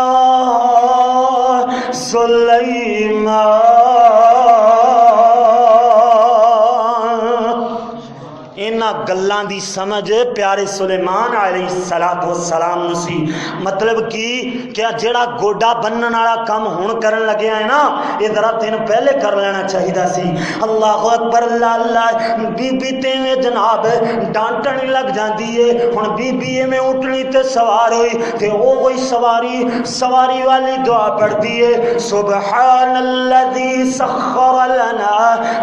سُلَيْمَانَ. گلاں دی سمجھ پیارے سلیمان علیہ السلام نو سی. مطلب کی کیا جڑا گوڈا بنن والا کام ہن کرن لگیا ہے نا یہ ذرا دن پہلے کر لینا چاہیدا سی. اللہ اکبر اللہ. بی بی تے جناب ڈانٹن لگ جاندی ہے. ہن بی بی میں اٹھنی تے سوار ہوئی تے او کوئی سواری والی دعا پڑھدی ہے سبحان الذی سخر لنا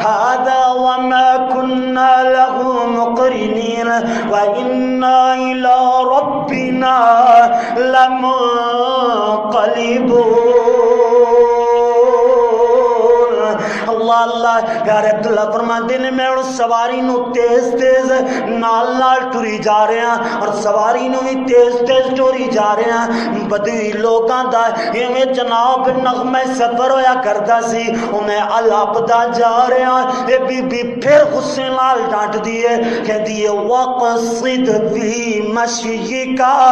هذا وما كنا له مقرنين وإنا إلى ربنا لمنقلبون. اللہ پیارے عبداللہ فرماتے نے میں سواری نو تیز نال ٹری جا رہا اور سواری نو بھی تیز ٹری جا رہا. بدوی لوگاں دا ایویں جناب نغمہ سفر ہویا کردا سی میں الاپدا جا رہا. اے بی بی پھر غصے نال ڈانٹ دیے کہندی ہے وقصد فی مشیکا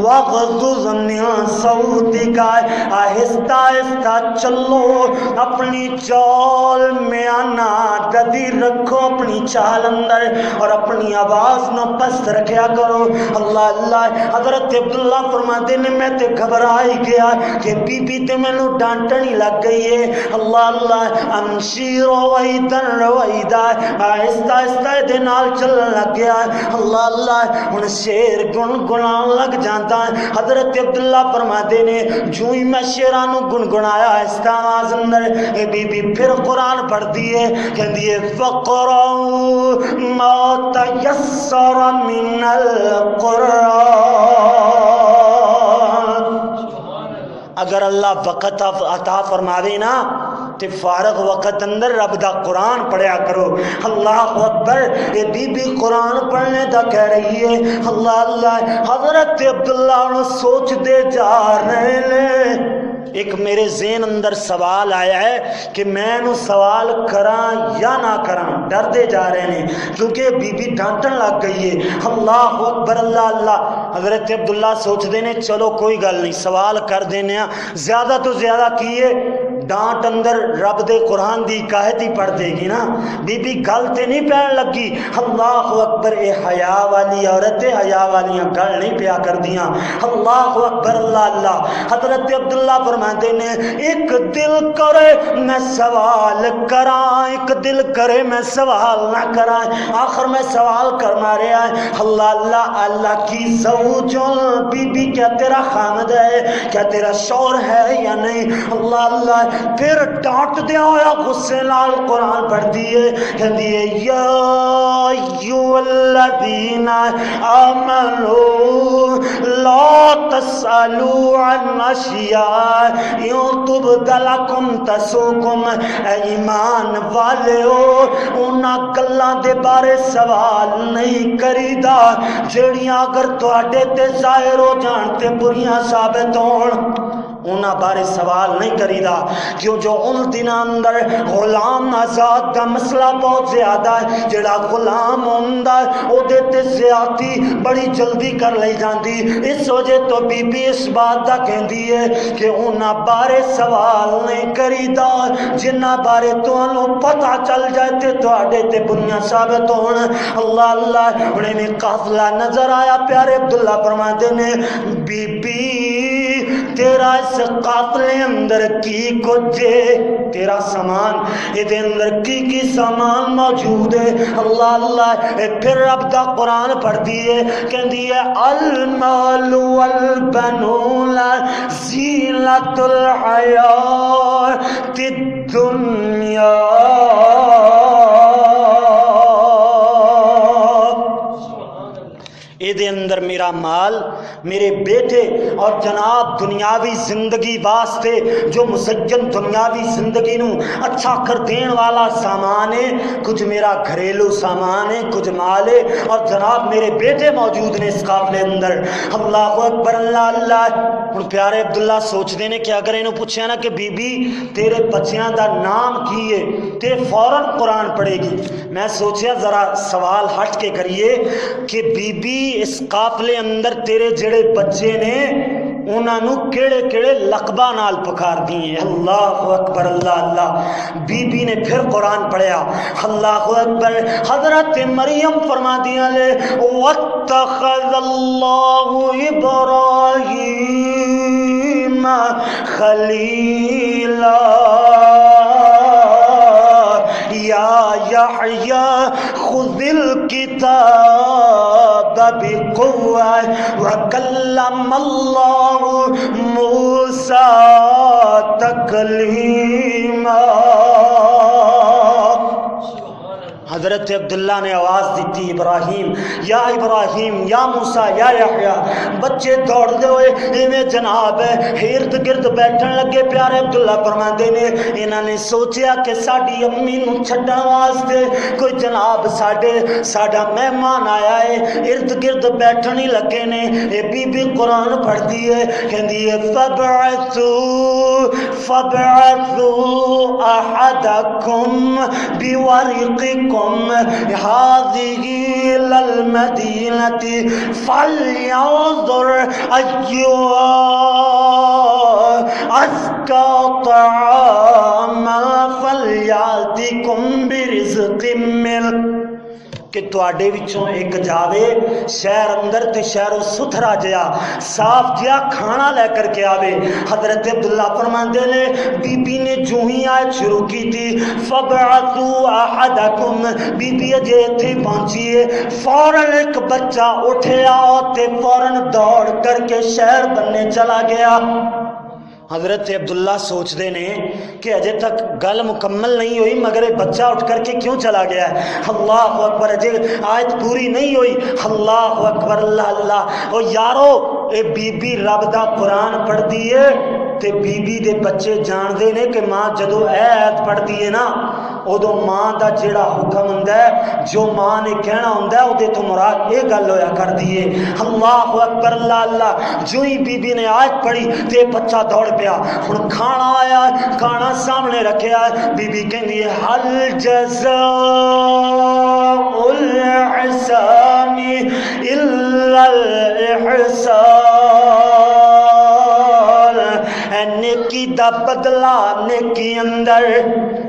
وغضض من صوتکا. آہستہ آہستہ چلو اپنی چال میں آنا گدی رکھو اپنی چال اندر اور اپنی آواز نو پست رکھیا کرو. اللہ حضرت عبداللہ فرماتے نے میں تے گھبرائی گیا کہ بی بی تے میں نو ڈانٹنی لگ گئی ہے. اللہ امشی رویدن رویدہ آہستہ آہستہ دے نال چلن لگ گیا. اللہ ہن شیر گنگنان لگ جاتا ہے. حضرت عبداللہ فرماتے نے جو ہی میں شیرانو گنگنایا اس کا آواز اندر اے بی بی پھر قرآن پڑھ دیے کہندی ہے فَقْرَوْا مَا تَيَسَّرَ مِنَ الْقُرْآنِ. اگر اللہ وقت عطا فرماوے نا تے فارغ وقت اندر رب دا قرآن پڑھیا کرو. اللہ اکبر. اے بی بی قرآن پڑھنے دا کہہ رہی ہے. اللہ حضرت عبداللہ نو سوچ دے جا رہے لے. ایک میرے ذہن اندر سوال آیا ہے کہ میں نو سوال کراں یا نہ کراں. ڈر دے جا رہے ہیں کیونکہ بی بی ڈانٹن لگ گئی ہے. اللہ اکبر اللہ. حضرت عبداللہ سوچ دینے چلو کوئی گل نہیں سوال کر دینے زیادہ تو زیادہ کیے ڈانٹ اندر رب دے قرآن دی قاہد ہی پڑھ دے گی نا. بی بی گل تے نہیں پہن لگی. اللہ اکبر. اے حیا والی عورت حیا والیاں گل نہیں پیا کر دیاں. اللہ اکبر اللہ. حضرت عبداللہ فرماتے نے ایک دل کرے میں سوال کراں ایک دل کرے میں سوال نہ کراں. آخر میں سوال کرنا رہا ہے. اللہ کی زوجوں بی بی کیا تیرا خامد ہے کیا تیرا شوہر ہے یا نہیں. اللہ پھر ڈانٹ دیا ہوا غصے نال قرآن پڑھ دیے کہندی ہے یا ایھا الذین آمنوا لا تسألوا عن اشیاء ان تبد لکم تسؤکم. اے ایمان والےو انہاں گلاں دے بارے سوال نہیں کریدا جڑیاں اگر تواڈے تے ظاہر ہو جان تے بریاں ثابت ہون. انہاں بارے سوال نہیں کریدا کیوں جو ان دن اندر غلام آزاد کا مسئلہ بہت زیادہ ہے. جڑا غلام ہوندا او دے تے زیادتی بڑی جلدی کر لئی جاندی. اس وجہ تو بی بی اس بات دا کہندی ہے کہ انہاں بارے سوال نہیں کریدا جنہاں بارے تانوں پتہ چل جائے تے تواڈے تے بنیاں ثابت ہون. اللہ انہیں میں قافلہ نظر آیا. پیارے عبداللہ فرماتے نے بی بی تیرا اس قافلے اندر کی کچھ ہے تیرا سامان یہ اندر کی سامان موجود ہے. اللہ پھر رب دا قرآن پڑھ دیے کہندی ہے المال والبنون زینت الحیات الدنیا. اندر میرا مال میرے بیٹے اور جناب دنیاوی زندگی واسطے جو مزین دنیاوی زندگی نو اچھا کر دین والا سامان ہے، کچھ میرا گھریلو سامان ہے، کچھ مال ہے، اور جناب میرے بیٹے موجود نے اس قافلے اندر۔ اللہ اکبر اللہ اللہ۔ ہن پیارے عبداللہ سوچتے ہیں کہ اگر انہوں پوچھیا نا کہ بی بی تیرے بچیاں دا نام کی ہے تے فوراً قرآن پڑھے گی۔ میں سوچیا ذرا سوال ہٹ کے کریے کہ بی بی اس قافلے اندر تیرے جڑے بچے نے انہاں نو کیڑے کیڑے لقبہ نال پکار دیے۔ اللہ اکبر اللہ اللہ۔ بی بی نے پھر قرآن پڑھیا۔ اللہ اکبر۔ حضرت مریم فرما دیا لے وَاتَّخَذَ اللَّهُ إِبْرَاهِيمَ خَلِيلًا یا یحییٰ خذ الکتاب بقوة وکلم اللہ موسیٰ تکلیما۔ حضرت عبداللہ نے آواز دیتی ابراہیم یا موسیٰ یا یحییٰ۔ بچے دوڑتے ہوئے ایویں جناب ارد گرد بیٹھن لگے۔ پیارے عبداللہ فرماندے نے انہاں نے سوچیا کہ ساڈی امی نو چھڈن واسطے کوئی جناب ساڈا مہمان آیا ہے، ارد گرد بیٹھن ہی لگے نے۔ اے بی بی قرآن پڑھتی ہے، کہندی ہے فَابْعَثُوا أَحَدَكُمْ بِوَرِقِكُمْ هذه إلى المدينة فلينظر أيها أزكى طعاما فليأتكم برزق منه، کہ تواڈے وچوں ایک جاوے شہر اندر تے شہرو ستھرا جیا صاف جیا کھانا لے کر کے آوے۔ حضرت عبداللہ فرماندے نے بی بی نے جو ہی آیت شروع کی تھی فَابْعَثُوا أَحَدَكُمْ، بی بی جے تھے پہنچیے فوراً ایک بچہ اٹھیا تے فوراً دوڑ کر کے شہر بننے چلا گیا۔ حضرت عبداللہ سوچتے نے کہ اجے تک گل مکمل نہیں ہوئی مگر یہ بچہ اٹھ کر کے کیوں چلا گیا ہے؟ اللہ اکبر، اجے آیت پوری نہیں ہوئی۔ اللہ اکبر اللہ اللہ۔ او یارو اے بی بی رب دا قرآن پڑھ دیے تے بی بی دے بچے جان دے نے کہ ماں جدو اے آیت پڑھ دیے نا ادو ماں دا جڑا حکم ہوندا ہے جو ماں نے کہنا ہوندا ہے اودے تو مراد یہ گل ہویا کر دیے۔ اللہ اکبر اللہ اللہ۔ جو ہی بی بی نے آیت پڑھی تے بچہ دوڑ پیا۔ ہن کھانا آیا، کھانا سامنے رکھیا، بی بی کہندی ہے حل جزاء الاحسان الا الاحسان، نیکی دا بدلہ نیکی اندر،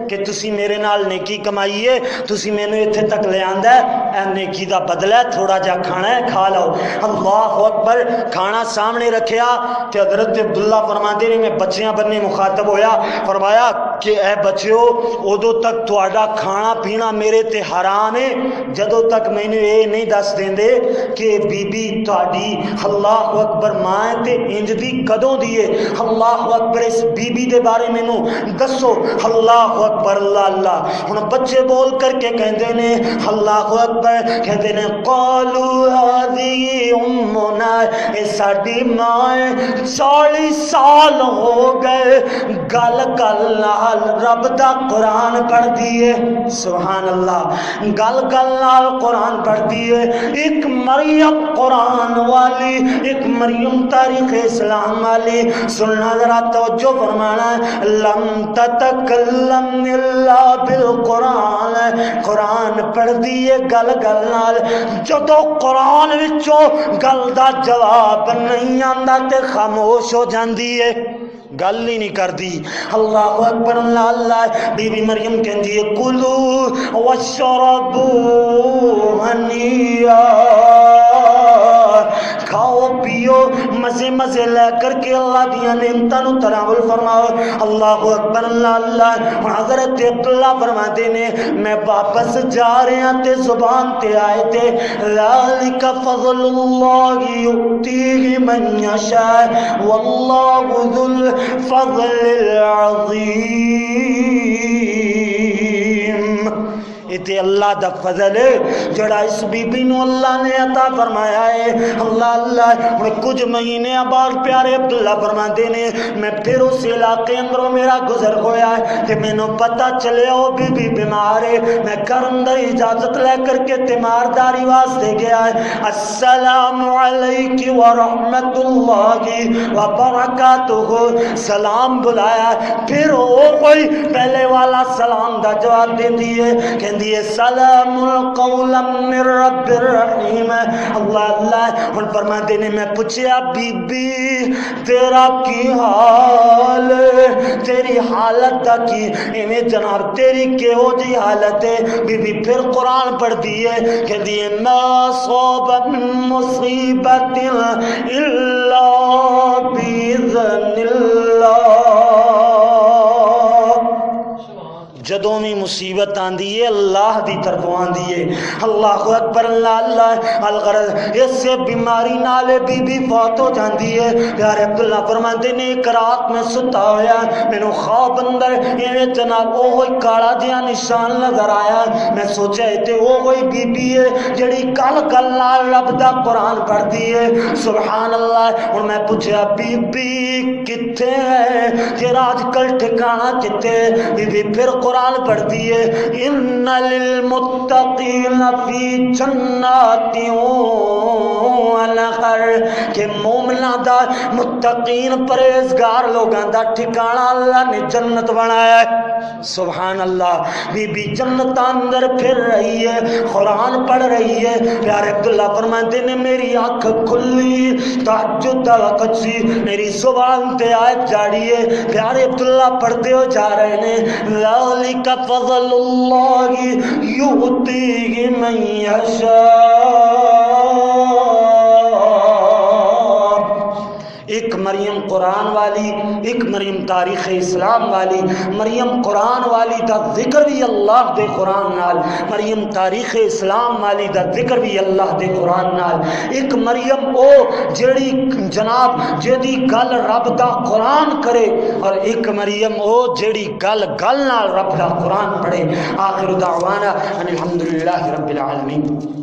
کہ تسی میرے نال نیکی کمائیے، تسی میں نے اتھے تک لے آندہ ہے، اے نیکی دا بدلہ ہے، تھوڑا جا کھانا ہے کھا لو۔ اللہ اکبر۔ کھانا سامنے رکھیا کہ حضرت عبداللہ فرماتے ہیں میں بچیاں بننے مخاطب ہویا، فرمایا کہ اے بچیو ادو تک تواڈا کھانا پینا میرے تے حرام ہے جدو تک میں نے یہ نہیں دس دیں دے کہ بی بی تواڈی اللہ اکبر ماں تے انج دی کدوں دیے۔ اللہ اکبر۔ اس بی بی دے بارے میں نو دسو۔ اللہ اکبر اللہ اللہ۔ ہن بچے بول کر کے کہندے نے اللہ اکبر، کہندے نے قالوا هذه امنا، اے ساڈی ماں 40 سال ہو گئے گل گل نال رب دا قرآن پڑھ دیے۔ سبحان اللہ۔ گل گل نال قرآن پڑھ دیے۔ ایک مریم قرآن والی، ایک مریم تاریخ اسلام والی، سننا ذرا توجہ فرمانا ہے۔ لم تتکلم الا بالقرآن، قرآن پڑھ دیے گل گل نال، جدو قرآن وچوں گل دا جواب نہیں آندا تے خاموش ہو جاندی ہے، گل ہی نہیں کر دی۔ اللہ اکبر اللہ اللہ۔ بی بی مریم کہندی ہے کلو واشربوا ہنیا، کھاؤ پیو مزے مزے لے کر کے اللہ دیا نعمتاں نو تناول فرماؤ۔ اللہ اکبر اللہ اللہ۔ حضرت عبداللہ فرماتے نے میں واپس جا رہے ہیں تے زبان تے آئے تھے ذالک فضل اللہ یؤتیہ من یشاء واللہ ذو الفضل العظیم۔ تے اللہ دا فضل ہے جڑا اس بی بی نو اللہ نے عطا فرمایا ہے۔ اللہ کچھ مہینے بعد پیارے عبداللہ فرماتے نے میں پھر اس علاقے اندروں میرا گزر ہویا ہے تے میں نو پتہ چلے او بی بی بیمار ہے۔ میں گھر اندر اجازت لے کر کے تیمارداری واسطے گیا ہے۔ السلام علیک ورحمت اللہ وبرکاتہ، سلام بلایا، پھر وہ کوئی پہلے والا سلام دا جواب دے دیئے کہ دیئے سلام قولا من رب الرحیم۔ اللہ ان فرماتے نے میں پوچھیا بی بی تیرا کی حال، تیری حالت دا کی ایویں جناب تیری کہو جی حالت ہے؟ بی بی پھر قرآن پڑھ دیئے کہ دیئے ما صوب من مصیبت الا باذن اللہ، جدوں بھی مصیبت آندی ہے اللہ دی طرف آندی ہے۔ اللہ اکبر، اللہ الغرض اس سے بیماری نالے بی بی فوت ہو جاندی ہے۔ پیارے عبداللہ فرماتے نے ایک رات میں ستا ہویا میں نو خواب اندر یہ جناب وہ کوئی کالا جہا نشان نظر آیا۔ میں سوچا تے وہ کوئی بی بی ہے جڑی کل کل نال رب دا قرآن پڑھتی ہے۔ سبحان اللہ۔ اور میں پوچھا بی بی کتھے ہے تیرا آج کل ٹھکانا کتھے؟ بی بی پھر قرآن پڑھتی ہے ان للمتقین فی جنات ونہر، کہ مومنہ دا متقین پرہیزگار لوگاں دا ٹھکانہ اللہ نے جنت بنایا ہے۔ سبحان اللہ۔ بی بی جنت اندر پھر رہی ہے، قرآن پڑھ رہی ہے۔ پیارے عبداللہ فرماتے نے میری آنکھ کھلی، تہجد دا وقت سی، میری زبان تے آیت جاڑی ہے۔ پیارے عبداللہ پڑھتے ہو جا رہے ہیں ذالک فضل اللہ یؤتیہ من یشاء۔ ایک مریم قرآن والی، ایک مریم تاریخ اسلام والی، مریم قرآن والی دا ذکر بھی اللہ دے قرآن نال، مریم تاریخ اسلام والی دا ذکر بھی اللہ دے قرآن نال۔ ایک مریم او جڑی جناب جدی گل رب دا قرآن کرے، اور ایک مریم او جڑی گل گل نال رب دا قرآن پڑھے۔ آخر دعوانا ان الحمدللہ رب العالمین۔